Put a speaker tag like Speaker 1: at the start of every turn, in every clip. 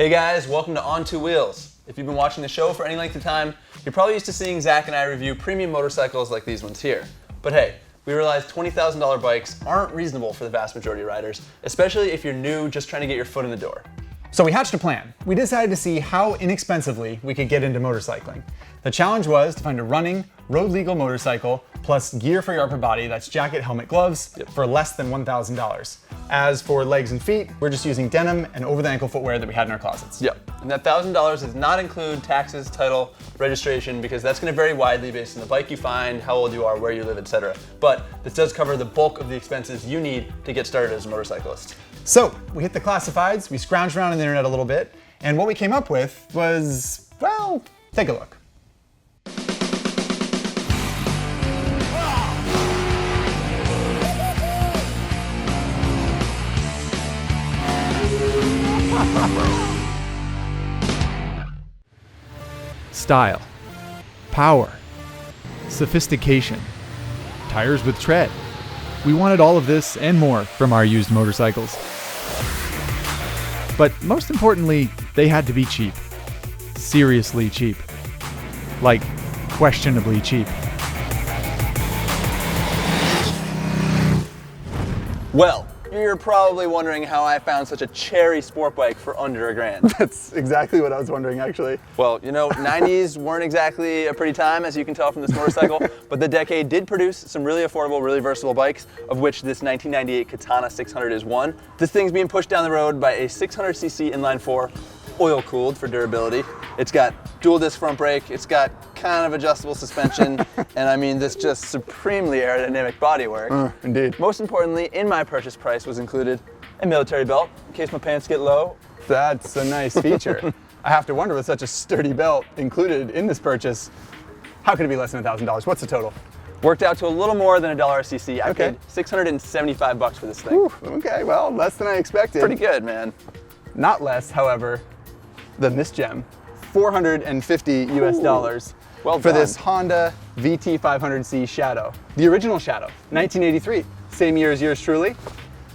Speaker 1: Hey guys, welcome to On Two Wheels. If you've been watching the show for any length of time, you're probably used to seeing Zack and I review premium motorcycles like these ones here. But hey, we realize $20,000 bikes aren't reasonable for the vast majority of riders, especially if you're new just trying to get your foot in the door.
Speaker 2: So we hatched a plan. We decided to see how inexpensively we could get into motorcycling. The challenge was to find a running, road-legal motorcycle plus gear for your upper body, that's jacket, helmet, gloves, for less than $1,000. As for legs and feet, we're just using denim and over-the-ankle footwear that we had in our closets.
Speaker 1: Yep, and that $1,000 does not include taxes, title, registration, because that's going to vary widely based on the bike you find, how old you are, where you live, etc. But this does cover the bulk of the expenses you need to get started as a motorcyclist.
Speaker 2: So we hit the classifieds, we scrounged around on the internet a little bit, and what we came up with was, well, take a look.
Speaker 3: Style, power, sophistication, tires with tread. We wanted all of this and more from our used motorcycles. But most importantly, they had to be cheap. Seriously cheap. Like, questionably cheap.
Speaker 1: Well, you're probably wondering how I found such a cherry sport bike for under $1,000.
Speaker 2: That's exactly what I was wondering, actually.
Speaker 1: Well, you know, 90s weren't exactly a pretty time, as you can tell from this motorcycle, but the decade did produce some really affordable, really versatile bikes, of which this 1998 Katana 600 is one. This thing's being pushed down the road by a 600cc inline-4, oil-cooled for durability. It's got dual disc front brake, it's got kind of adjustable suspension, and I mean this just supremely aerodynamic bodywork.
Speaker 2: Indeed.
Speaker 1: Most importantly, in my purchase price was included a military belt, in case my pants get low.
Speaker 2: That's a nice feature. I have to wonder, with such a sturdy belt included in this purchase, how could it be less than $1,000? What's the total?
Speaker 1: Worked out to a little more than $1 a cc. I paid $675 for this thing.
Speaker 2: Whew, okay, well, less than I expected.
Speaker 1: Pretty good, man.
Speaker 2: Not less, however, than this gem. $450 US
Speaker 1: Well
Speaker 2: for
Speaker 1: done.
Speaker 2: this Honda VT500C Shadow. The original Shadow, 1983, same year as yours truly.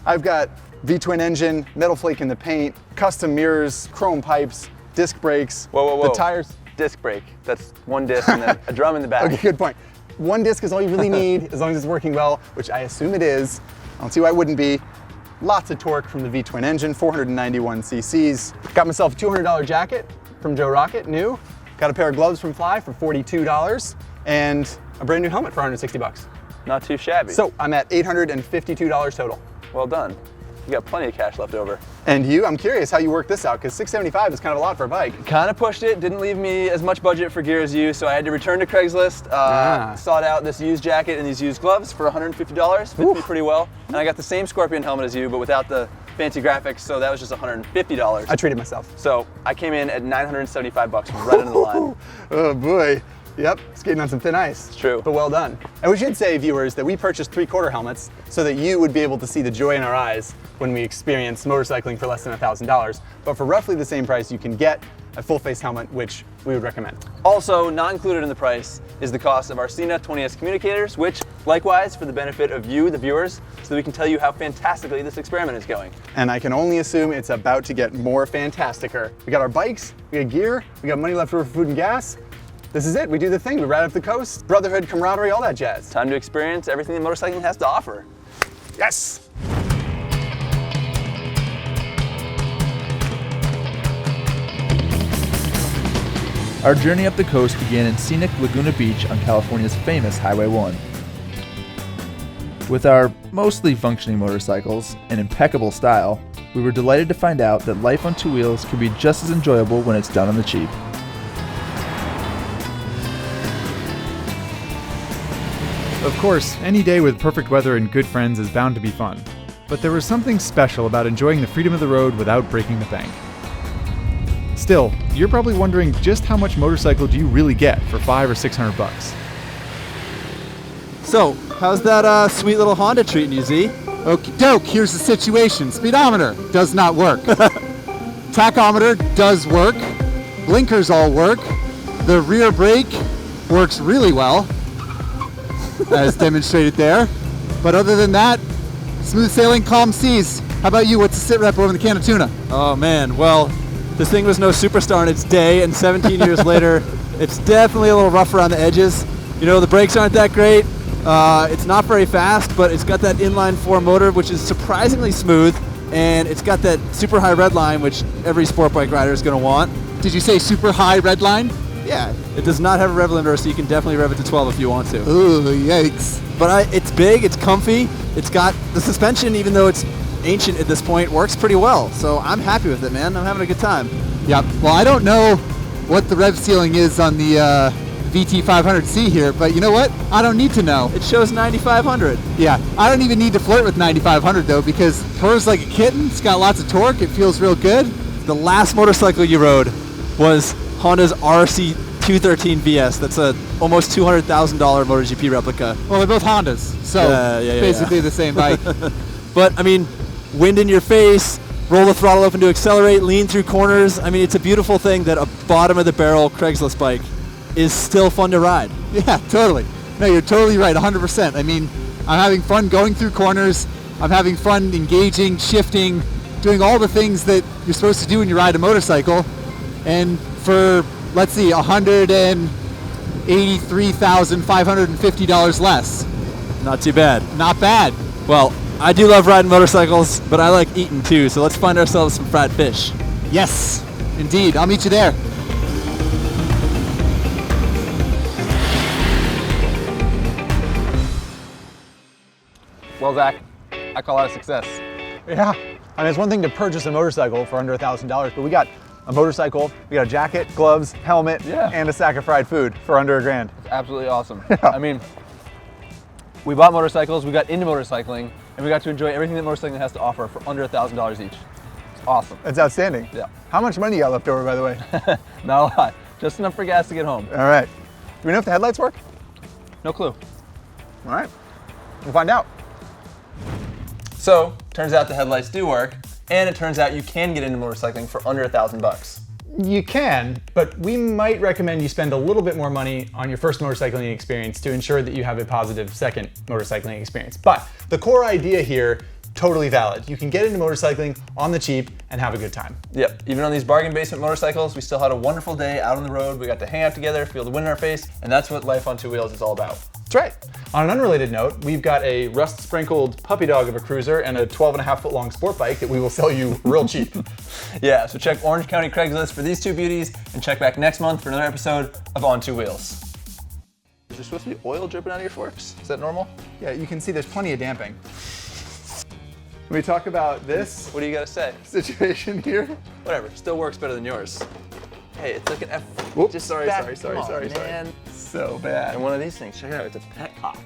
Speaker 2: I've got V-twin engine, metal flake in the paint, custom mirrors, chrome pipes, disc brakes.
Speaker 1: Whoa.
Speaker 2: The tires.
Speaker 1: Disc brake. That's one disc and then a drum in the back.
Speaker 2: Okay, good point. One disc is all you really need, as long as it's working well, which I assume it is. I don't see why it wouldn't be. Lots of torque from the V-twin engine, 491 cc's. Got myself a $200 jacket from Joe Rocket, new. Got a pair of gloves from Fly for $42, and a brand new helmet for $160.
Speaker 1: Not too shabby.
Speaker 2: So I'm at $852 total.
Speaker 1: Well done. You got plenty of cash left over.
Speaker 2: And you, I'm curious how you work this out, because $675 is kind of a lot for a bike.
Speaker 1: Kind of pushed it, didn't leave me as much budget for gear as you, so I had to return to Craigslist, sought out this used jacket and these used gloves for $150, fits me pretty well. And I got the same Scorpion helmet as you, but without the fancy graphics, so that was just $150.
Speaker 2: I treated myself.
Speaker 1: So I came in at $975, right under the line.
Speaker 2: Oh boy. Yep, skating on some thin ice.
Speaker 1: It's true.
Speaker 2: But well done. And we should say, viewers, that we purchased 3/4 helmets so that you would be able to see the joy in our eyes when we experience motorcycling for less than $1,000. But for roughly the same price, you can get a full face helmet, which we would recommend.
Speaker 1: Also, not included in the price is the cost of our Cena 20S communicators, which, likewise, for the benefit of you, the viewers, so that we can tell you how fantastically this experiment is going.
Speaker 2: And I can only assume it's about to get more fantasticer. We got our bikes, we got gear, we got money left over for food and gas. This is it, we do the thing, we ride up the coast, brotherhood, camaraderie, all that jazz.
Speaker 1: Time to experience everything that motorcycling has to offer.
Speaker 2: Yes!
Speaker 3: Our journey up the coast began in scenic Laguna Beach on California's famous Highway 1. With our mostly functioning motorcycles and impeccable style, we were delighted to find out that life on two wheels can be just as enjoyable when it's done on the cheap. Of course, any day with perfect weather and good friends is bound to be fun, but there was something special about enjoying the freedom of the road without breaking the bank. Still, you're probably wondering just how much motorcycle do you really get for $500 or $600?
Speaker 4: So, how's that sweet little Honda treating you, Z? Okie doke, here's the situation. Speedometer does not work. Tachometer does work. Blinkers all work. The rear brake works really well, as demonstrated there. But other than that, smooth sailing, calm seas. How about you? What's the sit rep over in the can of tuna?
Speaker 5: Oh man, well,
Speaker 4: this thing was no superstar in its day, and 17 years later, it's definitely a little rough around the edges. You know, the brakes aren't that great. It's not very fast, but it's got that inline 4 motor, which is surprisingly smooth, and it's got that super high red line, which every sport bike rider is going to want.
Speaker 2: Did you say super high red line?
Speaker 4: Yeah, it does not have a rev limiter, so you can definitely rev it to 12 if you want to.
Speaker 2: Ooh, yikes.
Speaker 4: But it's big, it's comfy, it's got the suspension, even though it's ancient at this point, works pretty well. So I'm happy with it, man. I'm having a good time.
Speaker 2: Yep. Well, I don't know what the rev ceiling is on the VT500C here, but you know what? I don't need to know.
Speaker 4: It shows 9,500.
Speaker 2: Yeah, I don't even need to flirt with 9,500 though, because it purrs like a kitten. It's got lots of torque. It feels real good.
Speaker 4: The last motorcycle you rode was Honda's RC 213 VS. That's a almost $200,000 MotoGP replica.
Speaker 2: Well, they're both Hondas, so basically the same bike.
Speaker 4: But I mean, wind in your face, roll the throttle open to accelerate, lean through corners. I mean, it's a beautiful thing that a bottom of the barrel Craigslist bike is still fun to ride.
Speaker 2: Yeah, totally. No, you're totally right, 100%. I mean, I'm having fun going through corners. I'm having fun engaging, shifting, doing all the things that you're supposed to do when you ride a motorcycle. And for, let's see, $183,550 less.
Speaker 4: Not too bad.
Speaker 2: Not bad.
Speaker 4: Well, I do love riding motorcycles, but I like eating too, so let's find ourselves some fried fish.
Speaker 2: Yes, indeed. I'll meet you there.
Speaker 1: Well, Zach, I call that a success.
Speaker 2: Yeah. I mean, it's one thing to purchase a motorcycle for under $1,000, but we got a motorcycle, we got a jacket, gloves, helmet, and a sack of fried food for under $1,000.
Speaker 1: It's absolutely awesome. I mean, we bought motorcycles, we got into motorcycling, and we got to enjoy everything that motorcycling has to offer for under $1,000 each. It's awesome.
Speaker 2: That's outstanding.
Speaker 1: Yeah.
Speaker 2: How much money you got left over, by the way?
Speaker 1: Not a lot. Just enough for gas to get home.
Speaker 2: All right. Do we know if the headlights work?
Speaker 1: No clue.
Speaker 2: All right. We'll find out.
Speaker 1: So, turns out the headlights do work, and it turns out you can get into motorcycling for under $1,000.
Speaker 3: You can, but we might recommend you spend a little bit more money on your first motorcycling experience to ensure that you have a positive second motorcycling experience. But the core idea here, totally valid. You can get into motorcycling on the cheap and have a good time.
Speaker 1: Yep, even on these bargain basement motorcycles, we still had a wonderful day out on the road. We got to hang out together, feel the wind in our face, and that's what life on two wheels is all about.
Speaker 3: That's right. On an unrelated note, we've got a rust-sprinkled puppy dog of a cruiser and a 12.5-foot long sport bike that we will sell you real cheap.
Speaker 1: Yeah, so check Orange County Craigslist for these two beauties, and check back next month for another episode of On Two Wheels. Is there supposed to be oil dripping out of your forks? Is that normal?
Speaker 2: Yeah, you can see there's plenty of damping. Can we talk about this
Speaker 1: What do you gotta say?
Speaker 2: situation here?
Speaker 1: Whatever, still works better than yours. Hey, it's like an F.
Speaker 2: Whoops.
Speaker 1: Just
Speaker 2: Sorry,
Speaker 1: back-
Speaker 2: sorry,
Speaker 1: come on, man.
Speaker 2: So bad.
Speaker 1: And one of these things, check it out, it's a petcock.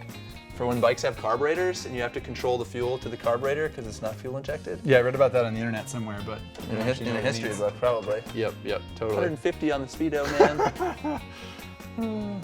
Speaker 1: For when bikes have carburetors and you have to control the fuel to the carburetor because it's not fuel injected.
Speaker 2: Yeah, I read about that on the internet somewhere, but
Speaker 1: In a history book, probably.
Speaker 2: Yep, totally.
Speaker 1: 150 on the speedo, man.